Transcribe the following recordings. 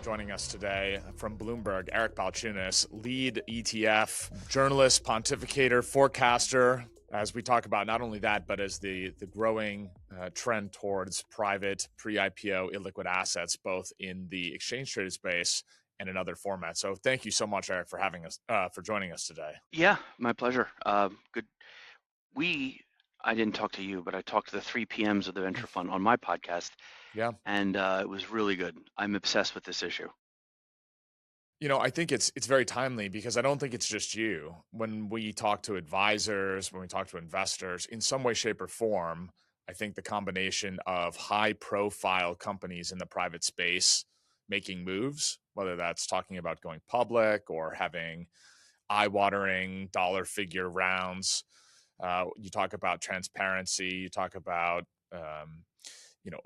Joining us today from Bloomberg, ARK Balchunas, lead ETF journalist, pontificator, forecaster, as we talk about not only that, but as the growing trend towards private pre-IPO illiquid assets, both in the exchange traded space and in other formats. So thank you so much, ARK, for having us, for joining us today. Yeah, my pleasure. Good. I didn't talk to you, but I talked to the 3 PMs of the Venture Fund on my podcast, Yeah. and it was really good. I'm obsessed with this issue. You know, I think it's very timely because I don't think it's just you. When we talk to advisors, when we talk to investors, in some way, shape, or form, I think the combination of high-profile companies in the private space making moves, whether that's talking about going public or having eye-watering dollar figure rounds, you talk about transparency, you talk about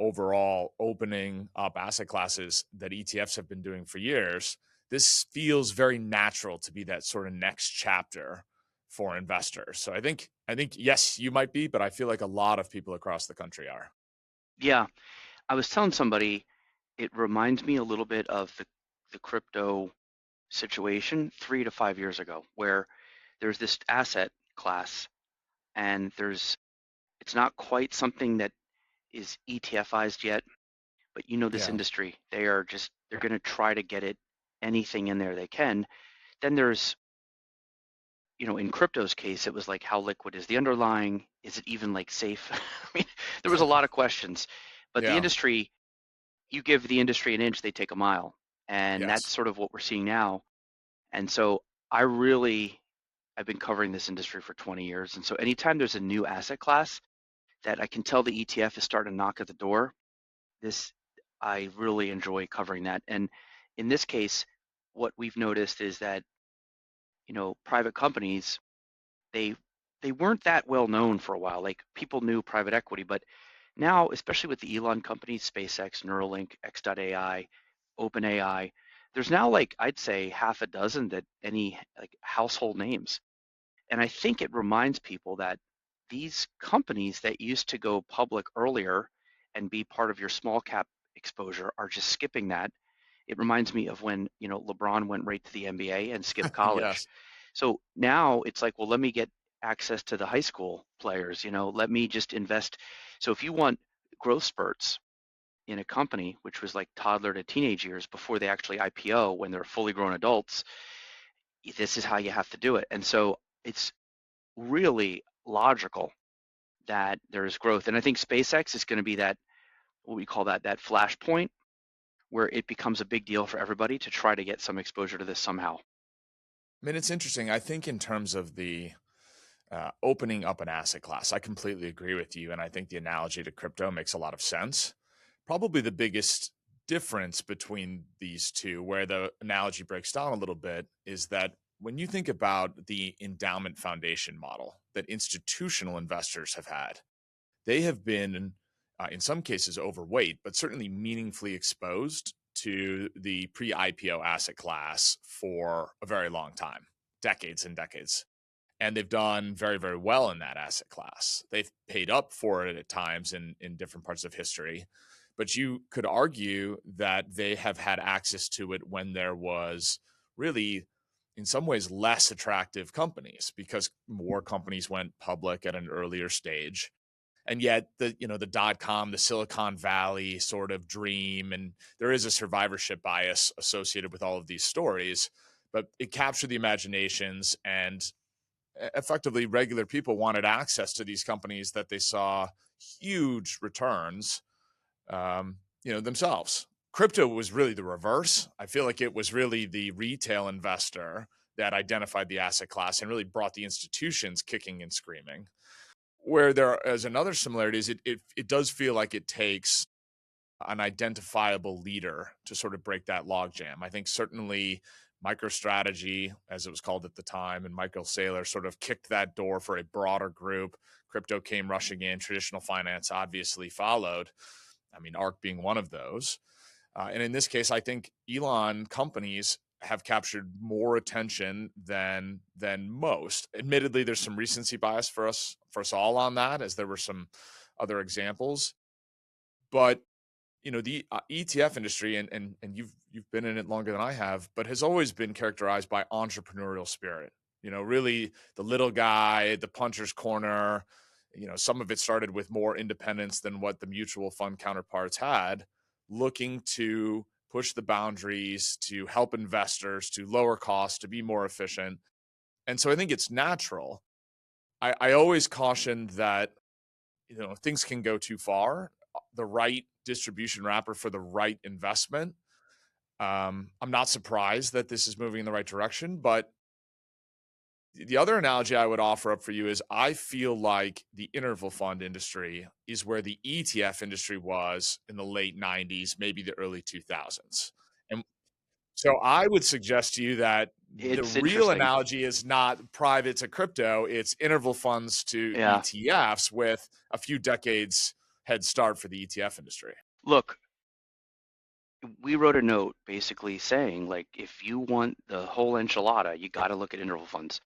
overall opening up asset classes that ETFs have been doing for years. This feels very natural to be that sort of next chapter for investors. So I think yes, you might be, but I feel like a lot of people across the country are. Yeah, I was telling somebody it reminds me a little bit of the crypto situation 3 to 5 years ago, where there's this asset class, and it's not quite something that is ETFized yet, but this Yeah. industry, they're going to try to get anything in there they can. Then there's in crypto's case, it was like, how liquid is the underlying? Is it even like safe? I mean, there was a lot of questions, but the Yeah. industry, you give the industry an inch, they take a mile. And that's Yes. sort of what we're seeing now. And so I've been covering this industry for 20 years. And so anytime there's a new asset class that I can tell the ETF is starting to knock at the door, I really enjoy covering that. And in this case, what we've noticed is that, private companies, they they weren't that well known for a while. Like, people knew private equity, but now, especially with the Elon companies, SpaceX, Neuralink, X.AI, OpenAI, there's now, like, I'd say half a dozen that any like household names. And I think it reminds people that these companies that used to go public earlier and be part of your small cap exposure are just skipping that. It reminds me of when, LeBron went right to the NBA and skipped college. Yes. So now it's like, well, let me get access to the high school players, let me just invest. So if you want growth spurts in a company, which was like toddler to teenage years before they actually IPO, when they're fully grown adults, this is how you have to do it. And so it's really logical that there's growth. And I think SpaceX is going to be that, what we call that flashpoint, where it becomes a big deal for everybody to try to get some exposure to this somehow. I mean, it's interesting. I think in terms of the opening up an asset class, I completely agree with you. And I think the analogy to crypto makes a lot of sense. Probably the biggest difference between these two, where the analogy breaks down a little bit, is that when you think about the endowment foundation model that institutional investors have had, they have been, in some cases, overweight, but certainly meaningfully exposed to the pre IPO asset class for a very long time, decades and decades. And they've done very, very well in that asset class. They've paid up for it at times in different parts of history. But you could argue that they have had access to it when there was really, in some ways, less attractive companies, because more companies went public at an earlier stage. And yet the .com, the Silicon Valley sort of dream, and there is a survivorship bias associated with all of these stories, but it captured the imaginations, and effectively regular people wanted access to these companies that they saw huge returns themselves. Crypto was really the reverse. I feel like it was really the retail investor that identified the asset class and really brought the institutions kicking and screaming. Where there is another similarity is it does feel like it takes an identifiable leader to sort of break that logjam. I think certainly MicroStrategy, as it was called at the time, and Michael Saylor sort of kicked that door for a broader group. Crypto came rushing in. Traditional finance obviously followed. I mean, ARK being one of those. And in this case, I think Elon companies have captured more attention than most. Admittedly, there's some recency bias for us all on that, as there were some other examples. But the ETF industry, and you've been in it longer than I have, but has always been characterized by entrepreneurial spirit. Really the little guy, the puncher's corner. Some of it started with more independence than what the mutual fund counterparts had, looking to push the boundaries, to help investors, to lower costs, to be more efficient. And so I think it's natural. I always caution that things can go too far. The right distribution wrapper for the right investment. I'm not surprised that this is moving in the right direction, but the other analogy I would offer up for you is I feel like the interval fund industry is where the ETF industry was in the late 90s, maybe the early 2000s. And so I would suggest to you that the It's real interesting. analogy is not private to crypto, it's interval funds to Yeah. ETFs with a few decades head start for the ETF industry. Look, we wrote a note basically saying, like, if you want the whole enchilada, you got to look at interval funds,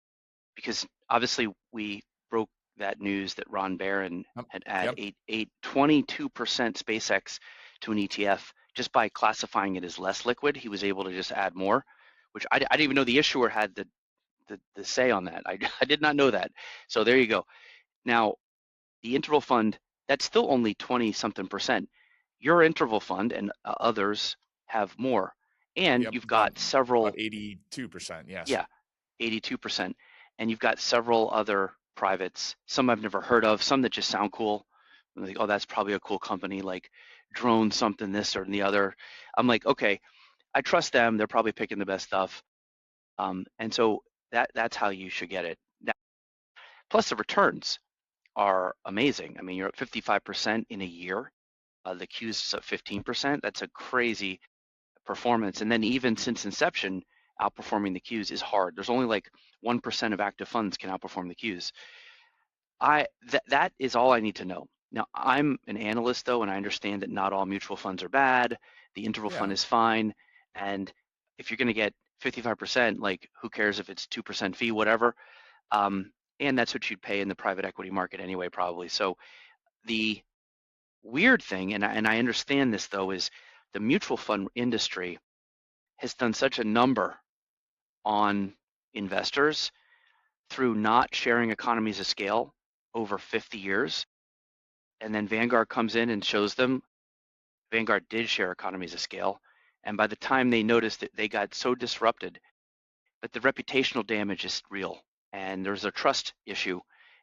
because obviously we broke that news that Ron Barron Yep. had add Yep. a 22% SpaceX to an ETF just by classifying it as less liquid. He was able to just add more, which I didn't even know the issuer had the say on that. I did not know that. So there you go. Now, the interval fund, that's still only 20 something percent. Your interval fund and others have more. And Yep. you've About got several, 82%. Yes. yeah, 82%. And you've got several other privates, some I've never heard of, some that just sound cool. I'm like, oh, that's probably a cool company, like drone something, this or the other. I'm like, okay, I trust them. They're probably picking the best stuff. And so that's how you should get it. Now, plus the returns are amazing. I mean, you're at 55% in a year. The Q's is at 15%. That's a crazy performance. And then even since inception, outperforming the Q's is hard. There's only like 1% of active funds can outperform the Q's. That is all I need to know. Now, I'm an analyst though, and I understand that not all mutual funds are bad. The interval fund Yeah. is fine. And if you're going to get 55%, like who cares if it's 2% fee, whatever. And that's what you'd pay in the private equity market anyway, probably. So the weird thing, and I understand this though, is the mutual fund industry has done such a number on investors through not sharing economies of scale over 50 years. And then Vanguard comes in and shows them Vanguard did share economies of scale. And by the time they noticed that, they got so disrupted, but the reputational damage is real and there's a trust issue.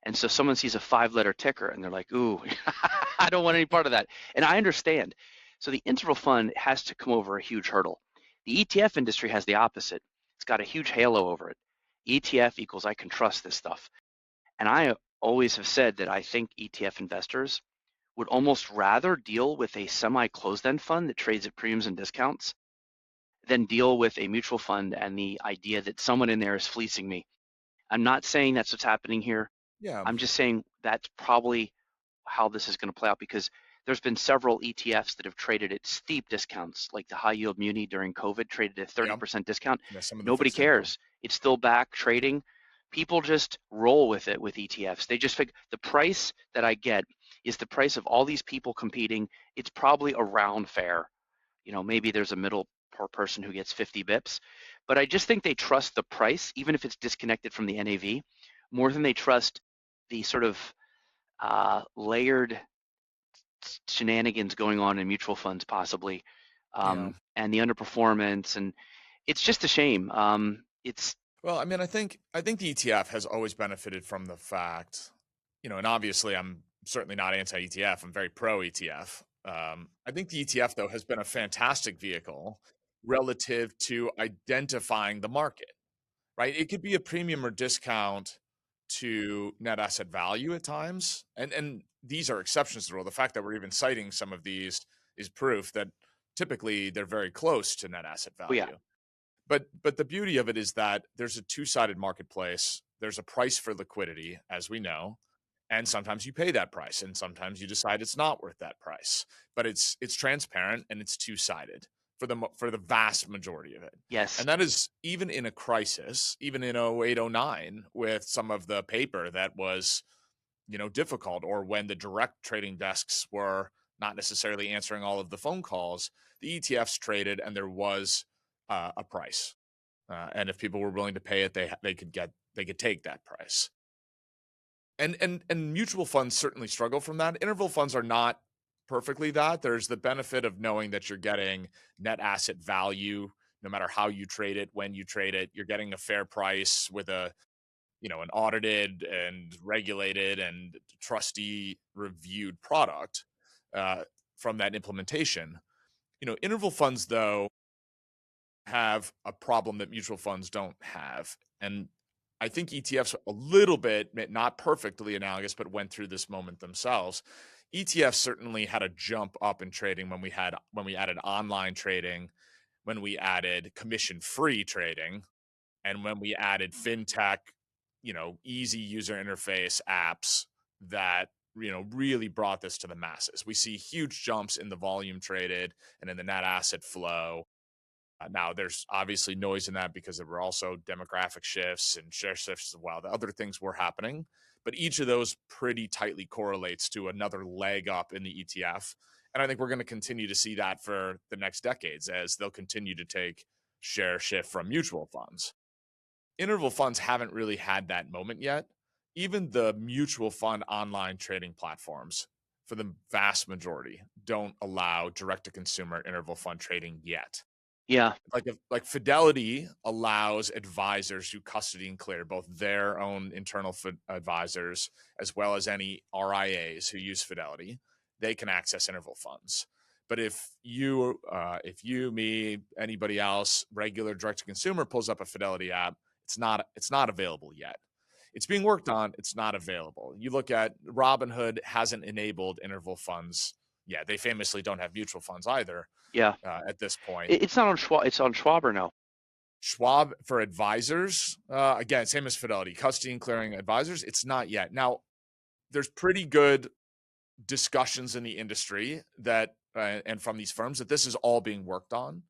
And so someone sees a 5-letter ticker and they're like, ooh, I don't want any part of that. And I understand. So the interval fund has to come over a huge hurdle. The ETF industry has the opposite. It's got a huge halo over it. ETF equals I can trust this stuff. And I always have said that I think ETF investors would almost rather deal with a semi-closed end fund that trades at premiums and discounts than deal with a mutual fund and the idea that someone in there is fleecing me. I'm not saying that's what's happening here. Yeah. I'm just saying that's probably how this is going to play out, because there's been several ETFs that have traded at steep discounts, like the high yield muni during COVID traded at Yep. 30% discount. Yeah. Some of the Nobody fixed income. cares. It's still back trading. People just roll with it with ETFs. They just figure the price that I get is the price of all these people competing. It's probably around fair. Maybe there's a middle person who gets 50 bips, but I just think they trust the price, even if it's disconnected from the NAV, more than they trust the sort of layered shenanigans going on in mutual funds, possibly, Yeah. and the underperformance, and it's just a shame. It's Well, I mean, I think the ETF has always benefited from the fact, and obviously I'm certainly not anti-ETF. I'm very pro ETF. I think the ETF though has been a fantastic vehicle relative to identifying the market, right? It could be a premium or discount to net asset value at times, and these are exceptions to the rule. The fact that we're even citing some of these is proof that typically they're very close to net asset oh yeah, value. But the beauty of it is that there's a two-sided marketplace. There's a price for liquidity, as we know, and sometimes you pay that price, and sometimes you decide it's not worth that price. But it's transparent and it's two-sided for the vast majority of it. yes, And that is even in a crisis, even in 08, 09, with some of the paper that was difficult, or when the direct trading desks were not necessarily answering all of the phone calls, the ETFs traded and there was a price. And if people were willing to pay it, they could take that price. And mutual funds certainly struggle from that. Interval funds are not perfectly that. There's the benefit of knowing that you're getting net asset value no matter how you trade it, when you trade it. You're getting a fair price with an audited and regulated and trustee reviewed product from that implementation. Interval funds though have a problem that mutual funds don't have, and I think ETFs a little bit, not perfectly analogous, but went through this moment themselves. ETFs certainly had a jump up in trading when we added online trading, when we added commission-free trading, and when we added fintech, easy user interface apps that really brought this to the masses. We see huge jumps in the volume traded and in the net asset flow. Now, there's obviously noise in that because there were also demographic shifts and share shifts as well. The other things were happening, but each of those pretty tightly correlates to another leg up in the ETF. And I think we're going to continue to see that for the next decades as they'll continue to take share shift from mutual funds. Interval funds haven't really had that moment yet. Even the mutual fund online trading platforms, for the vast majority, don't allow direct to consumer interval fund trading yet. Yeah. Like Fidelity allows advisors who custody and clear, both their own internal advisors as well as any RIAs who use Fidelity. They can access interval funds. But if you, me, anybody else, regular direct to consumer pulls up a Fidelity app, it's not available yet. It's being worked on. It's not available. You look at Robinhood hasn't enabled interval funds yet. They famously don't have mutual funds either. Yeah. At this point, It's not on Schwab. It's on Schwab or no? Schwab for advisors, again, same as Fidelity, custody and clearing advisors. It's not yet. Now, there's pretty good discussions in the industry that and from these firms that this is all being worked on.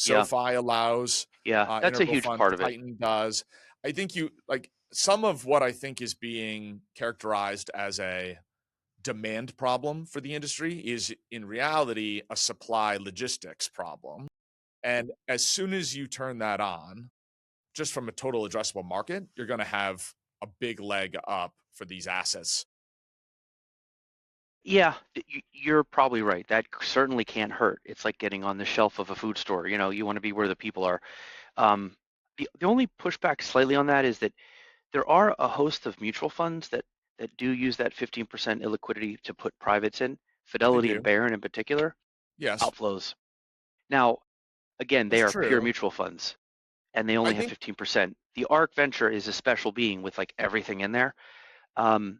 Yeah. SoFi allows Yeah, that's a interval huge funds. part of it. Titan does. I think some of what I think is being characterized as a demand problem for the industry is in reality a supply logistics problem. And as soon as you turn that on, just from a total addressable market, you're going to have a big leg up for these assets. Yeah, you're probably right. That certainly can't hurt. It's like getting on the shelf of a food store. You want to be where the people are. The only pushback slightly on that is that there are a host of mutual funds that do use that 15% illiquidity to put privates in, They Fidelity and do. Barron in particular, Yes. outflows. Now, again, they That's are pure true. mutual funds, and they only have 15%. The ARK Venture is a special being with like everything in there. I'm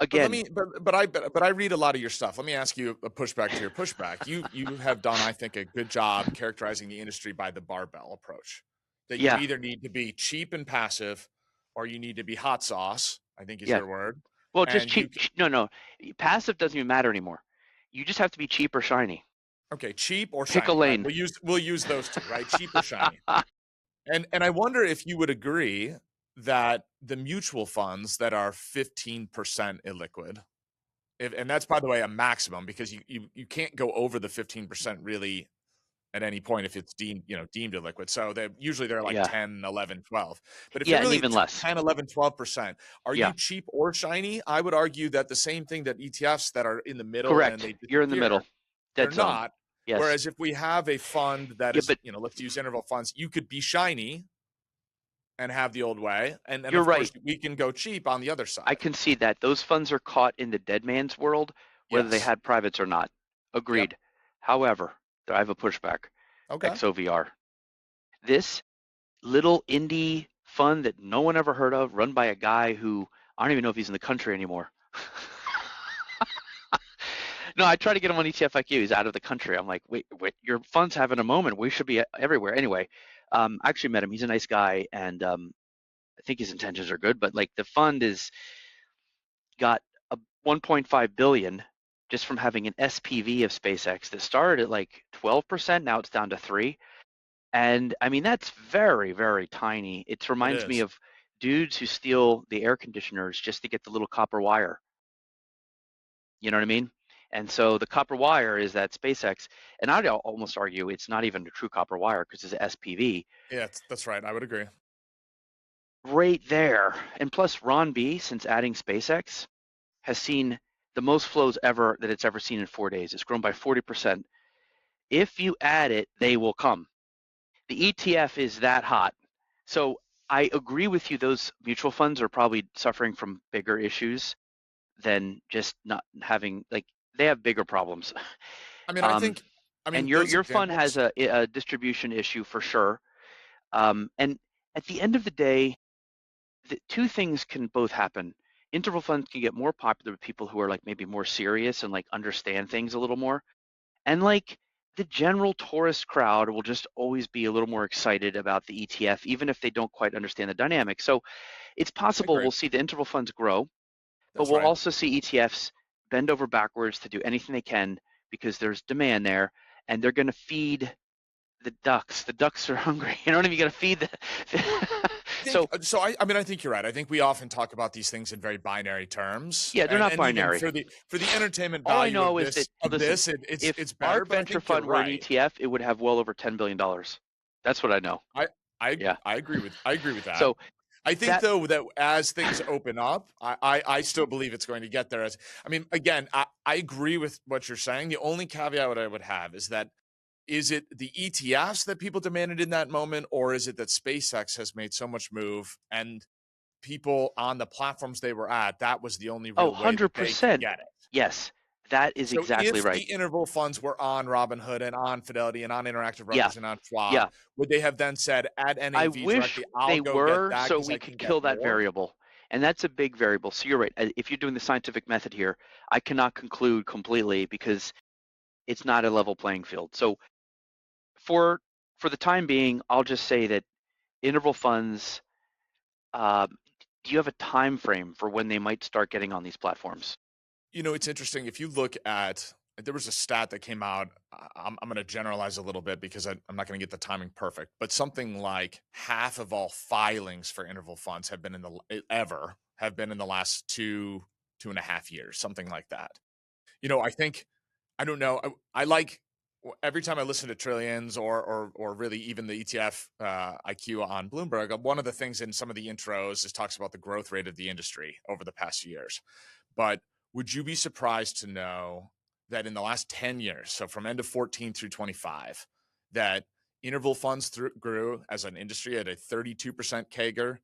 again, But I read a lot of your stuff. Let me ask you a pushback to your pushback. You have done, I think, a good job characterizing the industry by the barbell approach. That you yeah, either need to be cheap and passive, or you need to be hot sauce, I think is yeah. your word. Well, just And cheap. No. Passive doesn't even matter anymore. You just have to be cheap or shiny. okay, cheap or Pick a shiny, right? lane. We'll use those two, right? Cheap or shiny. And I wonder if you would agree that the mutual funds that are 15% illiquid, and that's by the way a maximum because you can't go over the 15% really at any point if it's deemed illiquid. So they're like Yeah, 10, 11, 12. But if you're yeah, and really even less. 10, 11, 12%, are Yeah, you cheap or shiny? I would argue that the same thing that ETFs that are in the middle and correct. they You're in the middle, disappear, they're dead zone. not. Yes. Whereas if we have a fund that Yeah, is, but let's use interval funds, you could be shiny and have the old way. And you're of course, right. we can go cheap on the other I side. concede that those funds are caught in the dead man's world, whether they Yes. had privates or not. Yep. Agreed. However, I have a pushback. Okay. XOVR. This little indie fund that no one ever heard of, run by a guy who I don't even know if he's in the country anymore. No, I try to get him on ETF IQ. He's out of the country. I'm like, wait, your fund's having a moment. We should be everywhere. Anyway, I actually met him. He's a nice guy, and I think his intentions are good. But like the fund is got a 1.5 billion just from having an SPV of SpaceX that started at like 12%. Now it's down to 3%. And I mean, that's very, very tiny. It It reminds me is. of dudes who steal the air conditioners just to get the little copper wire. You know what I mean? And so the copper wire is that SpaceX, and I'd almost argue it's not even a true copper wire because it's SPV Yeah, that's right. I would agree. right there. And plus Ron B, since adding SpaceX, has seen the most flows ever that it's ever seen in 4 days. It's grown by 40%. If you add it, they will come. The ETF is that hot. So I agree with you, those mutual funds are probably suffering from bigger issues than just not having, like, they have bigger problems. I mean, Um, and your those your fund has examples. a distribution issue for sure. And at the end of the day, the two things can both happen. Interval funds can get more popular with people who are like maybe more serious and like understand things a little more. And like the general tourist crowd will just always be a little more excited about the ETF, even if they don't quite understand the dynamics. So it's I possible agree. we'll see the interval funds grow, but That's we'll right. also see ETFs bend over backwards to do anything they can because there's demand there, and they're going to feed the ducks. The ducks are hungry. You know what I mean? You got to feed the. So I think you're right. I think we often talk about these things in very binary terms, yeah, they're and not and even binary. for the entertainment All I value know is that of listen, this, if it's better. ARK But I Venture think you're Fund were an right. ETF, it would have well over $10 billion. That's what I know. I Yeah. I agree with that. So I think that though that as things open up, I still believe it's going to get there. As I mean, again, I agree with what you're saying. The only caveat I would have is that is it the ETFs that people demanded in that moment, or is it that SpaceX has made so much move and people on the platforms they were at, that was the only oh, real way that they could 100%. get it. Yes, that is So exactly if right. the interval funds were on Robinhood and on Fidelity and on Interactive Yeah. Brokers and on Schwab, Yeah. would they have then said at I NAV wish directly, I'll they go get were that so because we I could can get kill that more? variable. And that's a big variable. So you're right. If you're doing the scientific method here, I cannot conclude completely because it's not a level playing field. So for for the time being, I'll just say that interval funds, um, do you have a time frame for when they might start getting on these platforms? You know, it's interesting. If you look at, there was a stat that came out. I'm going to generalize a little bit because I'm not going to get the timing perfect, but something like half of all filings for interval funds have been ever have been in the last 2.5 years, something like that. You know, I think I don't know. I like every time I listen to Trillions or really even the ETF IQ on Bloomberg. One of the things in some of the intros is talks about the growth rate of the industry over the past years. But would you be surprised to know that in the last 10 years, so from end of 14 through 25, that interval funds grew as an industry at a 32% CAGR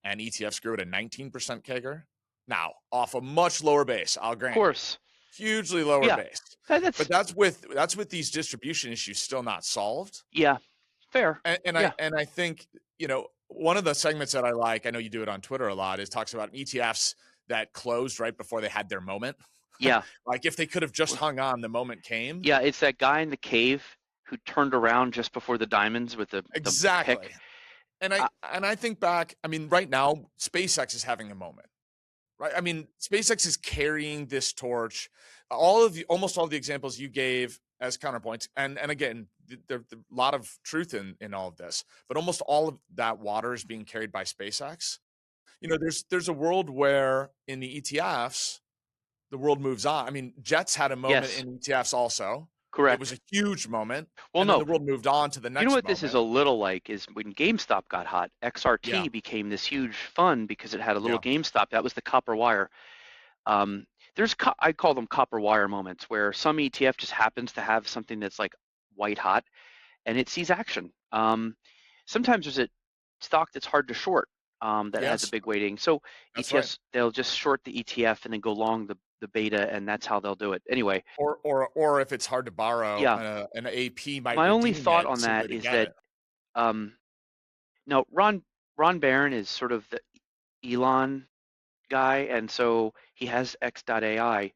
and ETFs grew at a 19% CAGR? Now, off a much lower base, I'll Of grant you, course. hugely lower Yeah. base. But That's that's with these distribution issues still not solved. yeah, fair. Yeah. And I think, you know, one of the segments that I like, I know you do it on Twitter a lot, is talks about ETFs that closed right before they had their moment. Yeah. Like if they could have just hung on, the moment came. Yeah, it's that guy in the cave who turned around just before the diamonds with the Exactly. pick. And Uh, I think back, I mean, right now, SpaceX is having a moment. Right. I mean, SpaceX is carrying this torch. Almost all of the examples you gave as counterpoints, and again, there's a lot of truth in all of this, but almost all of that water is being carried by SpaceX. You know, there's a world where in the ETFs, the world moves on. I mean, Jets had a moment yes, in ETFs also. It was correct. a huge moment, Well, and then no, the world moved on to the you know next what this is a moment. little like is when GameStop got hot, Yeah, XRT became this huge fund because it had a little yeah, GameStop. That was the copper wire. Um, I call them copper wire moments where some ETF just happens to have something that's like white hot and it sees action. Sometimes there's a stock that's hard to short that has a yes, big weighting. So that's right. ETFs, they'll just short the ETF and then go long the beta, and that's how they'll do it. Anyway, Or if it's hard to borrow, yeah, an AP might my only redeem thought it on simply that to is get that it. um, no, Ron Barron is sort of the Elon guy, and so he has X.AI.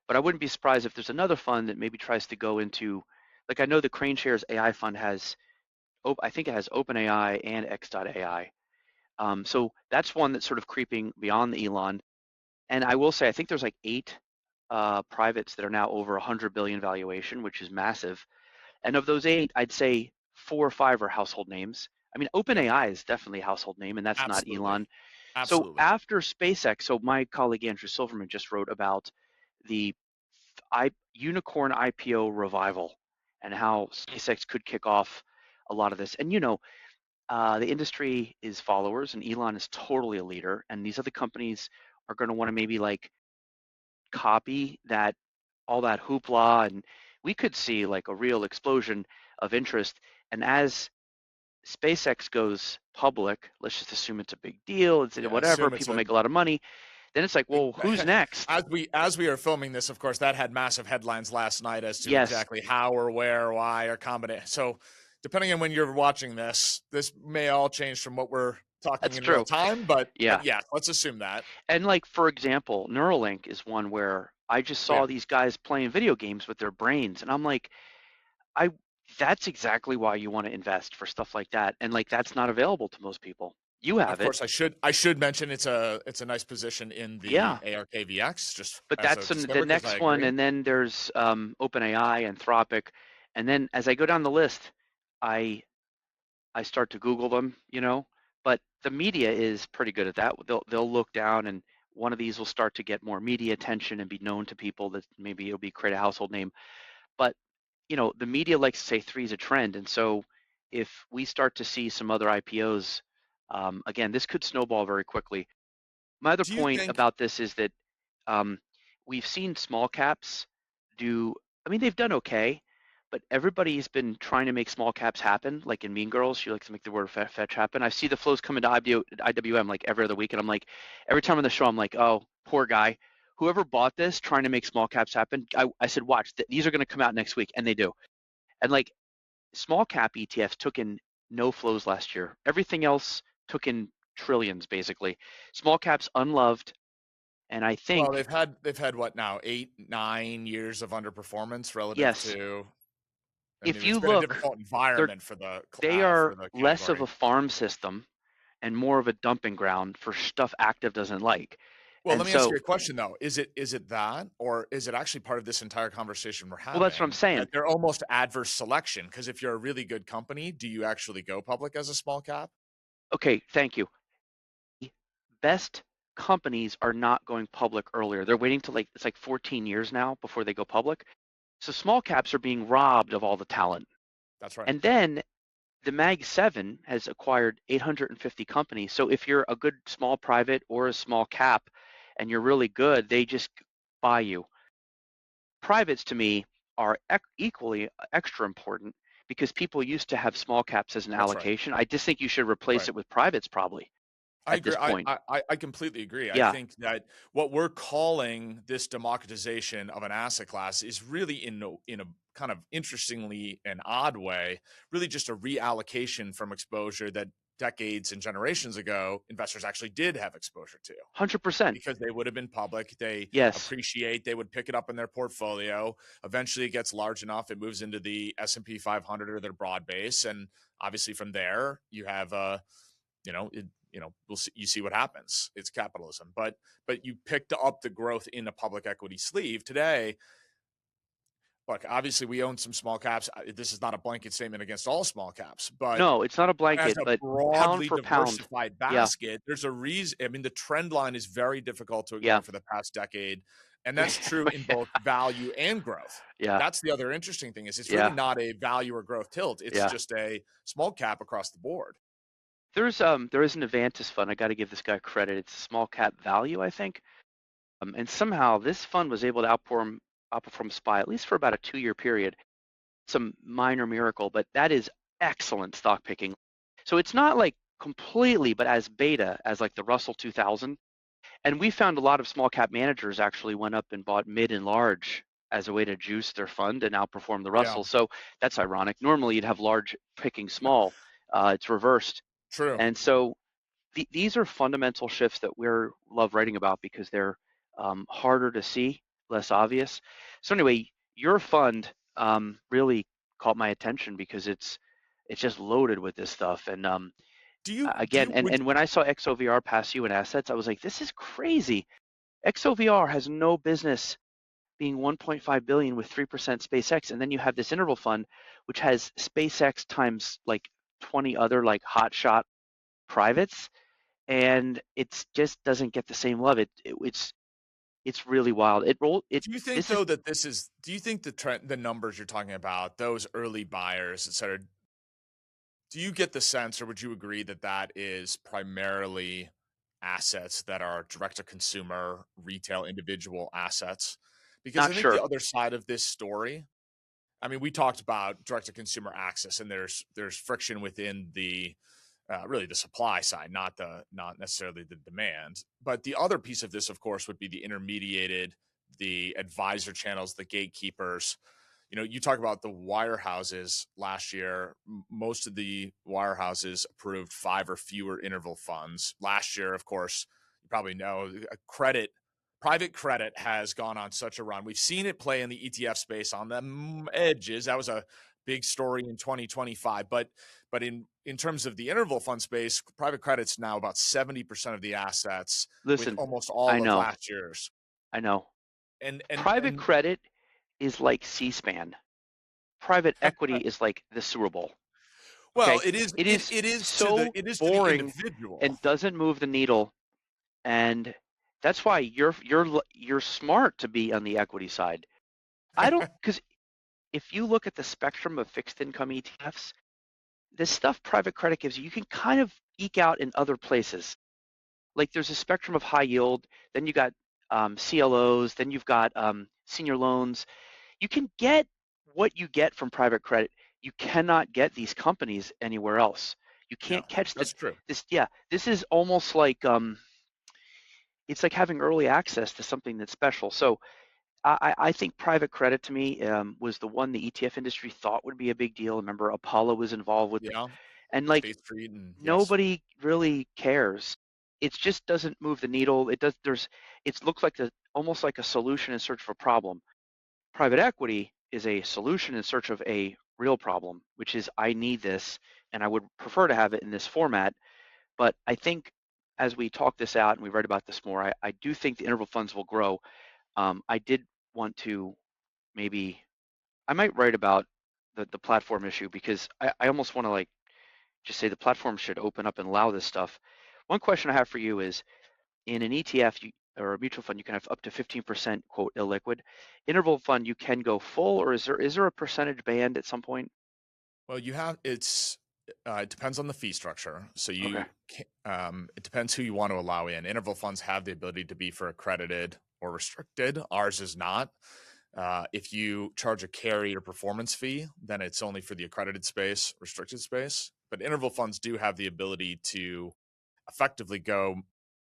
But I wouldn't be surprised if there's another fund that maybe tries to go into, like I know the Crane Shares AI fund has, I think it has OpenAI and X.AI. So that's one that's sort of creeping beyond the Elon. And I will say, I think there's like 8 privates that are now over 100 billion valuation, which is massive. And of those 8, I'd say 4 or 5 are household names. I mean, Yep, OpenAI is definitely a household name, and that's not absolutely, Elon. So absolutely. after SpaceX, so my colleague Andrew Silverman just wrote about the unicorn IPO revival and how SpaceX could kick off a lot of this. And the industry is followers, and Elon is totally a leader. And these other companies are going to want to maybe like copy that, all that hoopla, and we could see like a real explosion of interest. And as SpaceX goes public, let's just assume it's a big deal, it's Yeah, whatever, assume it's people a make a lot of money. Then it's like, well, who's next? as we are filming this, of course, that had massive headlines last night as to Yes, exactly how or where or why or combination. So depending on when you're watching this may all change from what we're talking that's in real true. time. But Yeah. yeah, let's assume that. And like, for example, Neuralink is one where I just Yeah, saw these guys playing video games with their brains, and I'm like, I that's exactly why you want to invest for stuff like that. And like, that's not available to most people. You of have it. course, I should mention it's a nice position in the Yeah. ARKVX, just But as a that's the disclaimer, because I next one, agree. and then there's OpenAI, Anthropic, and then as I go down the list, I I start to Google them, But the media is pretty good at that. They'll look down, and one of these will start to get more media attention and be known to people that maybe it'll be create a household name. But the media likes to say three is a trend, and so if we start to see some other IPOs, again, this could snowball very quickly. My other Do you point think? about this is that um, we've seen small caps do, I mean, they've done okay, but everybody's been trying to make small caps happen. Like in Mean Girls, she likes to make the word fetch happen. I see the flows coming to IWM like every other week, and I'm like, every time on the show, I'm like, oh, poor guy. Whoever bought this trying to make small caps happen, I said, watch, these are going to come out next week, and they do. And like small cap ETFs took in no flows last year. Everything else took in trillions, basically. Small caps unloved, and I Well, think, they've had what now, 8-9 years of underperformance relative yes, to. I if mean, it's you been a look, difficult they're environment for they are the less of category. a farm system and more of a dumping ground for stuff active doesn't like. Well, And let me ask so, you a question though. Is it that, or is it actually part of this entire conversation we're well, that's what I'm having that saying. they're almost adverse selection? Because if you're a really good company, do you actually go public as a small cap? Okay, thank you. Best companies are not going public earlier. They're waiting to it's like 14 years now before they go public. So small caps are being robbed of all the talent. That's right. And then the Mag 7 has acquired 850 companies. So if you're a good small private or a small cap and you're really good, they just buy you. Privates to me are equally extra important because people used to have small caps as an That's right. allocation. I just think you should replace Right. it with privates probably I at agree. this I, point. I I completely agree. I Yeah, think that what we're calling this democratization of an asset class is really in a kind of interestingly and odd way, really just a reallocation from exposure that decades and generations ago investors actually did have exposure to, 100%. because they would have been public. They Yes, appreciate, they would pick it up in their portfolio. Eventually it gets large enough, it moves into the S&P 500 or their broad base, and obviously from there you have you see what happens. It's capitalism. But you picked up the growth in a public equity sleeve today. Look, obviously we own some small caps. This is not a blanket statement against all small caps, but no, it's not a as blanket, a but pound broadly for pound. diversified Yeah, basket, there's a reason. I mean, the trend line is very difficult to yeah, ignore for the past decade. And that's true in yeah, both value and growth. yeah, That's the other interesting thing, is it's really yeah, not a value or growth tilt. It's yeah. just a small cap across the board. There is an Avantis fund. I got to give this guy credit. It's small cap value, I think. And somehow this fund was able to outperform SPY at least for about a 2-year period. Some minor miracle, but that is excellent stock picking. So it's not like completely, but as beta as like the Russell 2000. And we found a lot of small cap managers actually went up and bought mid and large as a way to juice their fund and outperform the Yeah, Russell. So that's ironic. Normally you'd have large picking small. It's reversed. true. And so these are fundamental shifts that we're love writing about because they're harder to see, less obvious. So anyway, your fund really caught my attention because it's just loaded with this stuff. And again, Would and when I saw XOVR pass you in assets, I was like, this is crazy. XOVR has no business being 1.5 billion with 3% SpaceX, and then you have this interval fund which has SpaceX times like 20 other like hotshot privates, and it's just doesn't get the same love. It's It's really wild. It rolled. It Do you think This is though that this is? Do you think the trend, the numbers you're talking about, those early buyers, et cetera? Do you get the sense, or would you agree that that is primarily assets that are direct to consumer, retail, individual assets? Because not I think the sure. other side of this story, I mean, we talked about direct to consumer access, and there's friction within the really the supply side, not necessarily the demand. But the other piece of this, of course, would be the intermediated, the advisor channels, the gatekeepers. You talk about the wirehouses last year. Most of the wirehouses approved 5 or fewer interval funds. Last year, of course, you probably know, private credit has gone on such a run. We've seen it play in the ETF space on the edges. That was a big story in 2025. But in terms of the interval fund space, private credit's now about 70% of the assets, with Listen, almost I all of know, last year's. I know. And and Private and credit is like C-SPAN. Private equity is like the Super Bowl. well, Okay, it is so it is to the boring individual. and doesn't move the needle, and that's why you're smart to be on the equity side. I don't, because if you look at the spectrum of fixed income ETFs, the stuff private credit gives you, you can kind of eke out in other places. Like there's a spectrum of high yield, then you got CLOs, then you've got senior loans. You can get what you get from private credit. You cannot get these companies anywhere else. You No, can't catch that's true. this. Yeah, this is almost like it's like having early access to something that's special. So I think private credit to me was the one the ETF industry thought would be a big deal. Remember, Apollo was involved with it, Yeah, and like State Street, and yes. nobody really cares. It just doesn't move the needle. It does. It looks like almost like a solution in search of a problem. Private equity is a solution in search of a real problem, which is I need this, and I would prefer to have it in this format. But I think as we talk this out and we read about this more, I do think the interval funds will grow. I did want to maybe I might write about the platform issue because I almost want to like just say the platform should open up and allow this stuff. One question I have for you is in an ETF or a mutual fund, you can have up to 15% quote illiquid. Interval fund, you can go full, or is there a percentage band at some point? Well, it depends on the fee structure. So Okay. it depends who you want to allow in. Interval funds have the ability to be for accredited or restricted. Ours is not. If you charge a carry or performance fee, then it's only for the accredited space, restricted space. But interval funds do have the ability to effectively go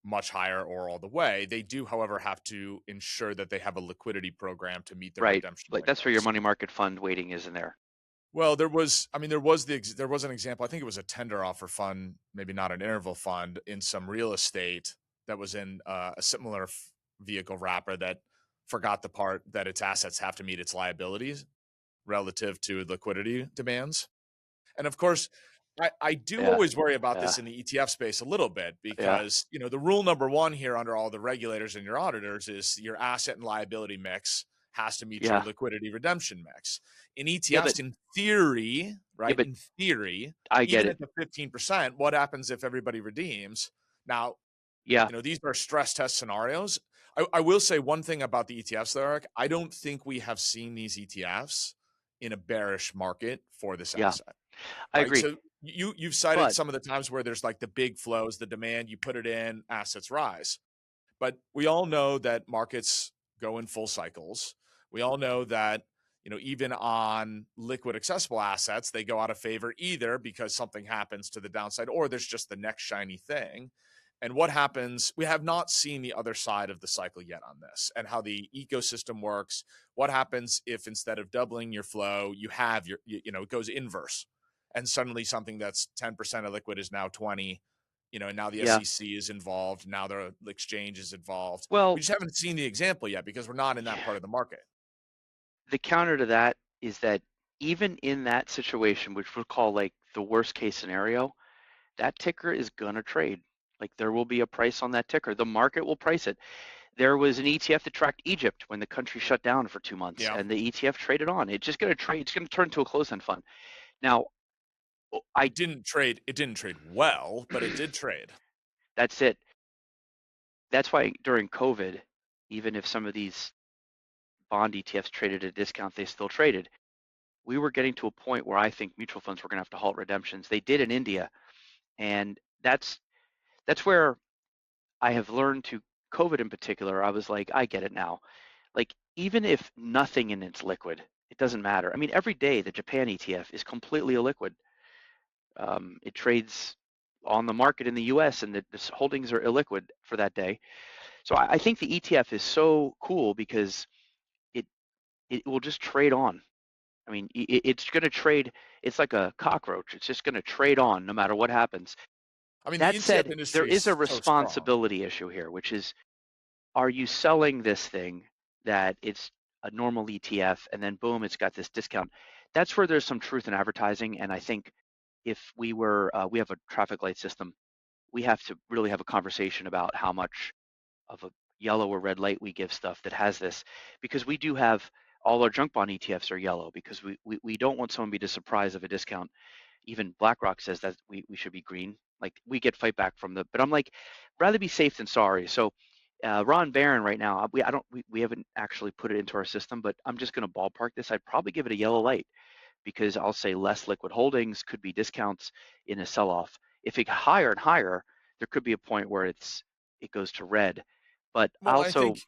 much higher or all the way. They do, however, have to ensure that they have a liquidity program to meet their Right. redemption Like that's where your windows. money market fund weighting is in there. Well, I mean, there was an example. I think it was a tender offer fund, maybe not an interval fund, in some real estate that was in a similar vehicle wrapper that forgot the part that its assets have to meet its liabilities relative to liquidity demands. And of course, I do Yeah. always worry about Yeah. this in the ETF space a little bit Yeah. because, the rule number one here under all the regulators and your auditors is your asset and liability mix has to meet your Yeah. liquidity redemption mix. In Yeah. But ETFs, in theory, yeah, right? but In theory, I get even it. at the 15%, what happens if everybody redeems? Now, Yeah. these are stress test scenarios. I will say one thing about the ETFs, though, Eric. I don't think we have seen these ETFs in a bearish market for this Yeah. asset, I right? agree. So you've cited But some of the times where there's like the big flows, the demand, you put it in, assets rise. But we all know that markets go in full cycles. We all know that, even on liquid accessible assets, they go out of favor either because something happens to the downside or there's just the next shiny thing. And what happens, we have not seen the other side of the cycle yet on this and how the ecosystem works. What happens if instead of doubling your flow, you have it goes inverse and suddenly something that's 10% of liquid is now 20, and now the yeah. SEC is involved. Now the exchange is involved. We Well, just haven't seen the example yet because we're not in that yeah. part of the market. The counter to that is that even in that situation, which we'll call like the worst case scenario, that ticker is gonna trade. Like there will be a price on that ticker. The market will price it. There was an ETF that tracked Egypt when the country shut down for 2 months, Yeah, and the ETF traded on. It's just gonna trade. It's gonna turn into a closed-end fund. Now, I it didn't trade well, but it did trade. that's it. That's why during COVID, even if some of these bond ETFs traded at a discount, they still traded. We were getting to a point where I think mutual funds were going to have to halt redemptions. They did in India, and that's where I have learned to COVID in particular. I was like, I get it now. Like even if nothing in it's liquid, it doesn't matter. I mean, every day the Japan ETF is completely illiquid. It trades on the market in the U.S. and the holdings are illiquid for that day. So I think the ETF is so cool because it it will just trade on. I mean, it's going to trade. It's like a cockroach. It's just going to trade on no matter what happens. I mean, the That ETF said, there industry is a is so strong. responsibility issue here, which is, are you selling this thing that it's a normal ETF and then boom, it's got this discount? That's where there's some truth in advertising. And I think if we have a traffic light system, we have to really have a conversation about how much of a yellow or red light we give stuff that has this, because we do have all our junk bond ETFs are yellow because we don't want someone to be surprised of a discount. Even BlackRock says that we should be green. Like we get fight back from but I'm like, rather be safe than sorry. So Ron Barron right now, we haven't actually put it into our system, but I'm just going to ballpark this. I'd probably give it a yellow light because I'll say less liquid holdings could be discounts in a sell-off. If it got higher and higher, there could be a point where it goes to red. But Well, I also, think but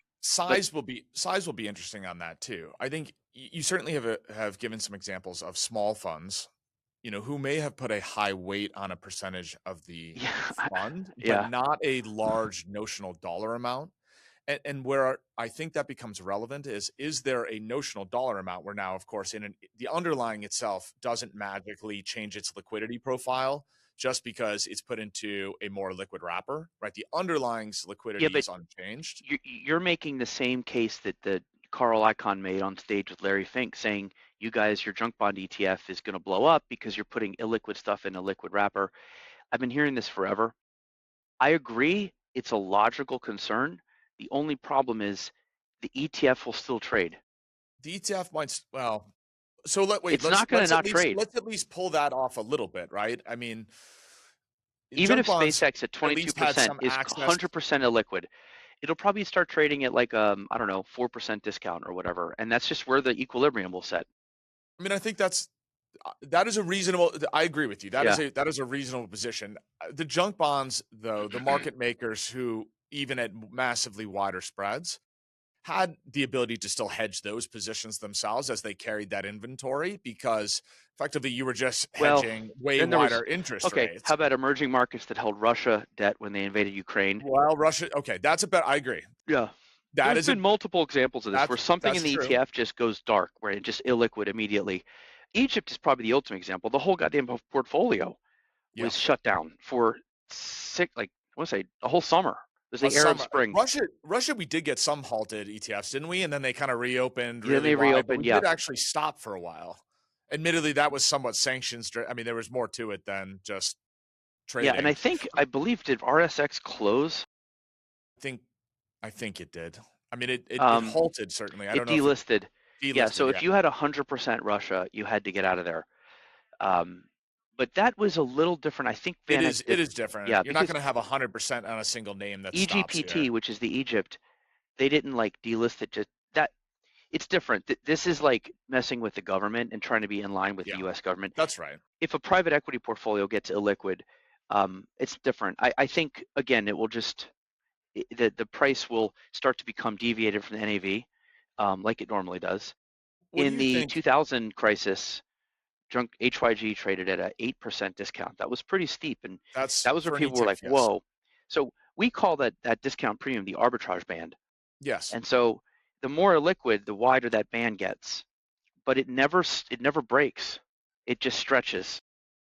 size will be interesting on that too. I think you certainly have given some examples of small funds, who may have put a high weight on a percentage of the yeah, fund, but yeah, not a large notional dollar amount. And where I think that becomes relevant is there a notional dollar amount where now, of course, the underlying itself doesn't magically change its liquidity profile just because it's put into a more liquid wrapper, right? The underlying's yeah, liquidity but is unchanged. you're making the same case that the Carl Icahn made on stage with Larry Fink, saying you guys, your junk bond ETF is going to blow up because you're putting illiquid stuff in a liquid wrapper. I've been hearing this forever. I agree, it's a logical concern. The only problem is the ETF will still trade. The ETF might, well, so let wait, It's not going to not trade. let's at least pull that off a little bit, right? I mean, Even junk if bonds SpaceX at at least had 22% some is access. 100% illiquid, it'll probably start trading at like I don't know, 4% discount or whatever, and that's just where the equilibrium will set. I mean, I think that is a reasonable. I agree with you. Yeah. That is a reasonable position. The junk bonds, though, the market makers who even at massively wider spreads had the ability to still hedge those positions themselves as they carried that inventory because effectively you were just Well, hedging way then there was, wider interest okay, how rates. about emerging markets that held Russia debt when they invaded Ukraine? Well, Russia, okay, that's a bet. I agree. Yeah. That There's is a been multiple examples of this where something in that's the true. ETF just goes dark, where it just illiquid immediately. Egypt is probably the ultimate example. The whole goddamn portfolio Yeah. was shut down for like, I want to say a whole summer. It was the Arab Some Spring. Russia, we did get some halted ETFs, didn't we? And then they kind of reopened Then really they wide, but reopened. we Yeah. did actually stop for a while. Admittedly, that was somewhat sanctions. I mean, there was more to it than just Yeah. And trading. I believe, did RSX close? I think I think it did. I mean, it Um, halted certainly. I it don't know if it delisted. Yeah. delisted. So Yeah, if you had 100% Russia, you had to get out of there. Um, but that was a little different. I think Vaneck it did. is different. Yeah, You're not because going to have 100% on a single name that stops EGPT, here. which is the Egypt, they didn't like delist it. Just that it's different. This is like messing with the government and trying to be in line with the Yeah, U.S. government. that's right. If a private equity portfolio gets illiquid, it's different. I think again, it will just the price will start to become deviated from the NAV, like it normally does. What do In you the think? 2000 crisis, junk HYG traded at an 8% discount. That was pretty steep, and That's that was where for an people were ETF. like, Yes, "Whoa!" So we call that discount premium the arbitrage band. yes. And so the more liquid, the wider that band gets. But it never breaks. It just stretches.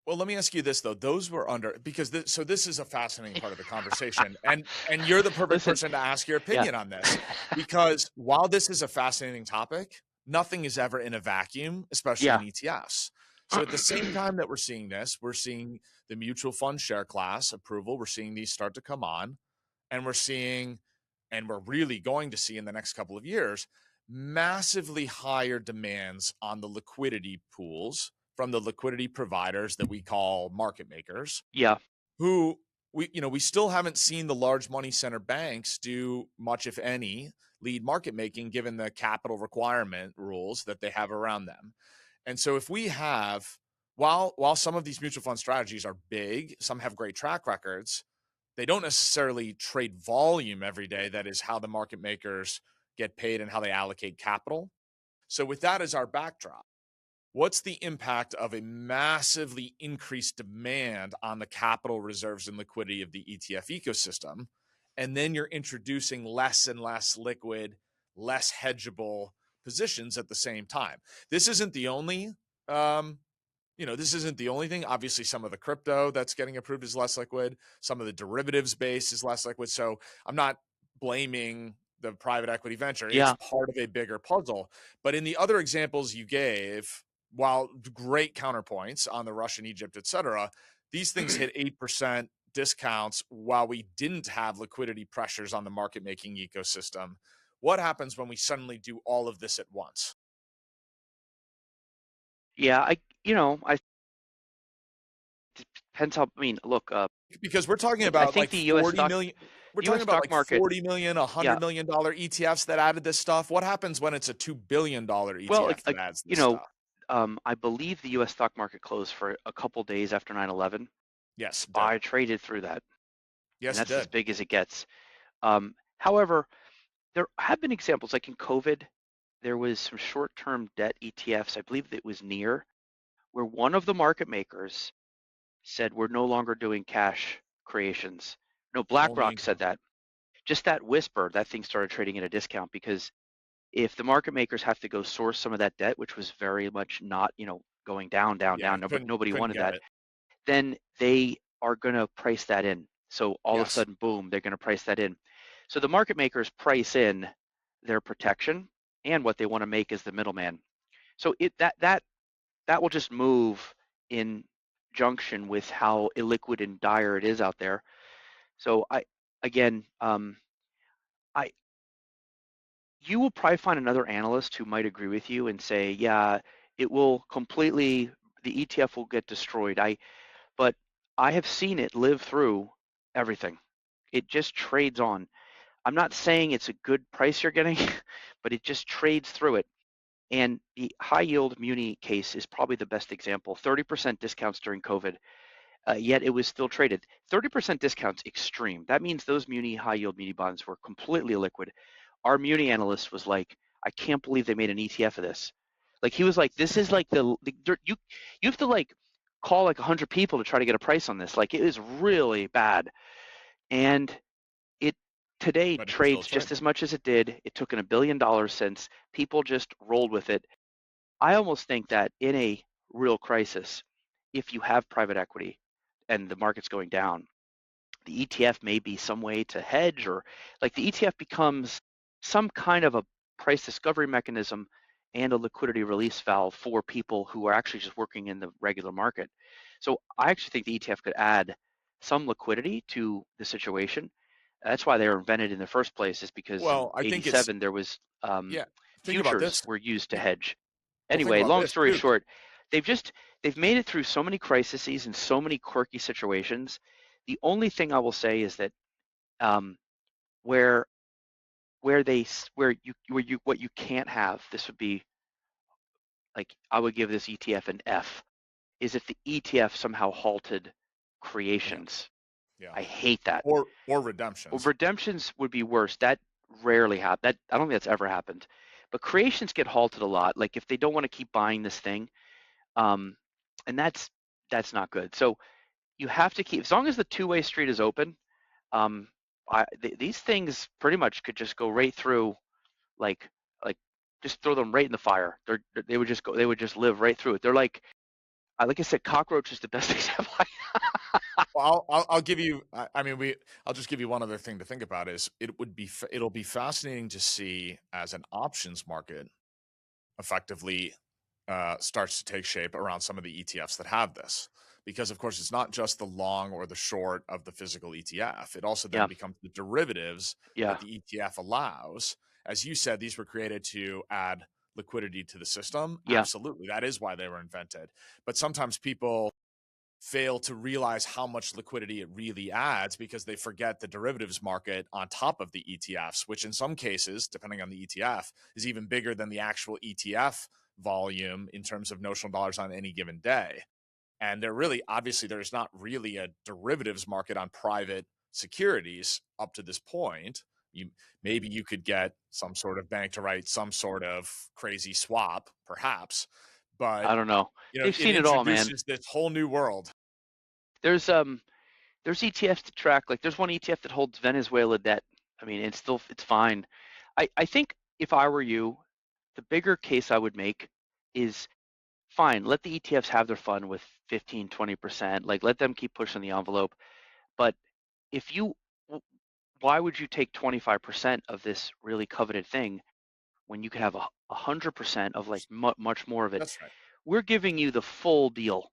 Well, let me ask you this though. Those were under because so this is a fascinating part of the conversation, and you're the perfect Listen, person to ask your yeah, opinion on this because while this is a fascinating topic, nothing is ever in a vacuum, especially in yeah, ETFs. So at the same time that we're seeing this, we're seeing the mutual fund share class approval. We're seeing these start to come on, and we're really going to see in the next couple of years massively higher demands on the liquidity pools from the liquidity providers that we call market makers, yeah, who we still haven't seen the large money center banks do much, if any, lead market making, given the capital requirement rules that they have around them. And so if we have, while some of these mutual fund strategies are big, some have great track records, they don't necessarily trade volume every day. That is how the market makers get paid and how they allocate capital. So with that as our backdrop, what's the impact of a massively increased demand on the capital reserves and liquidity of the ETF ecosystem? And then you're introducing less and less liquid, less hedgeable positions at the same time. This isn't the only this isn't the only thing. Obviously, some of the crypto that's getting approved is less liquid. Some of the derivatives base is less liquid. So I'm not blaming the private equity venture. It's Yeah. part of a bigger puzzle. But in the other examples you gave, while great counterpoints on the Russian, Egypt, et cetera, these things hit 8% discounts while we didn't have liquidity pressures on the market making ecosystem. What happens when we suddenly do all of this at once? Yeah, I depends how. I mean, look, Because we're talking I about think like the U.S. 40 stock million. We're talking U.S. about stock like market. 40 million, Yeah. $100 million ETFs that added this stuff. What happens when it's a $2 billion Well, ETF that adds you this know, stuff? I believe the U.S. stock market closed for a couple days after 9/11. Yes, it did. SPY traded through that, and Yes, it that's as did. big as it gets. However, there have been examples, like in COVID, there was some short-term debt ETFs. I believe that it was near where one of the market makers said we're no longer doing cash creations. No, Only BlackRock said income. that. Just that whisper, that thing started trading at a discount because if the market makers have to go source some of that debt, which was very much not, going down, down, Yeah, down, nobody couldn't wanted get that, it. then they are going to price that in. So all of a Yes. sudden, boom, they're going to price that in. So the market makers price in their protection and what they want to make as the middleman. So that will just move in junction with how illiquid and dire it is out there. So again, I you will probably find another analyst who might agree with you and say, yeah, it will completely, the ETF will get destroyed. But I have seen it live through everything. It just trades on. I'm not saying it's a good price you're getting, but it just trades through it. And the high yield muni case is probably the best example. 30% discounts during COVID, yet it was still traded. 30% discounts, extreme. That means those muni high yield muni bonds were completely liquid. Our muni analyst was like, I can't believe they made an ETF of this. Like he was like, this is like you have to like call like 100 people to try to get a price on this. Like it is really bad. And it today But it's still trades just trading. as much as it did. It took in $1 billion since. People just rolled with it. I almost think that in a real crisis, if you have private equity and the market's going down, the ETF may be some way to hedge, or like the ETF becomes some kind of a price discovery mechanism and a liquidity release valve for people who are actually just working in the regular market. So I actually think the ETF could add some liquidity to the situation. That's why they were invented in the first place, is because in Well, I think it's, '87 there was yeah, think about futures this. were used to Yeah. hedge. Well, think Anyway, about long this story too. short, they've just they've made it through so many crises and so many quirky situations. The only thing I will say is that um, where where you what you can't have, this would be like I would give this ETF an F, is if the ETF somehow halted Yeah. creations. Yeah. I hate that. Or Well, redemptions. redemptions would be worse. That rarely happens. That I don't think that's ever happened. But creations get halted a lot. Like if they don't want to keep buying this thing, um, and that's not good. So you have to keep, as long as the two-way street is open. Um, these things pretty much could just go right through, like like just throw them right in the fire. They would just go. They would just live right through it. They're like I said, cockroach is the best example. Well, I'll give you. I mean, I'll just give you one other thing to think about is it'll be fascinating to see as an options market effectively starts to take shape around some of the ETFs that have this. Because, of course, it's not just the long or the short of the physical ETF. It also then Yeah, becomes the derivatives yeah, that the ETF allows. As you said, these were created to add liquidity to the system. yeah, Absolutely. That is why they were invented. But sometimes people fail to realize how much liquidity it really adds because they forget the derivatives market on top of the ETFs, which in some cases, depending on the ETF, is even bigger than the actual ETF volume in terms of notional dollars on any given day. And there really, obviously, there's not really a derivatives market on private securities up to this point. Maybe you could get some sort of bank to write some sort of crazy swap, perhaps, but I don't know. They've it seen it all, man. introduces this whole new world. There's um there's ETFs to track. Like there's one ETF that holds Venezuela debt. I mean, it's fine. I think if I were you, the bigger case I would make is fine, let the ETFs have their fun with 15, 20%. Like let them keep pushing the envelope. But if you, why would you take 25% of this really coveted thing when you could have 100% of like much more of it? That's right. We're giving you the full deal.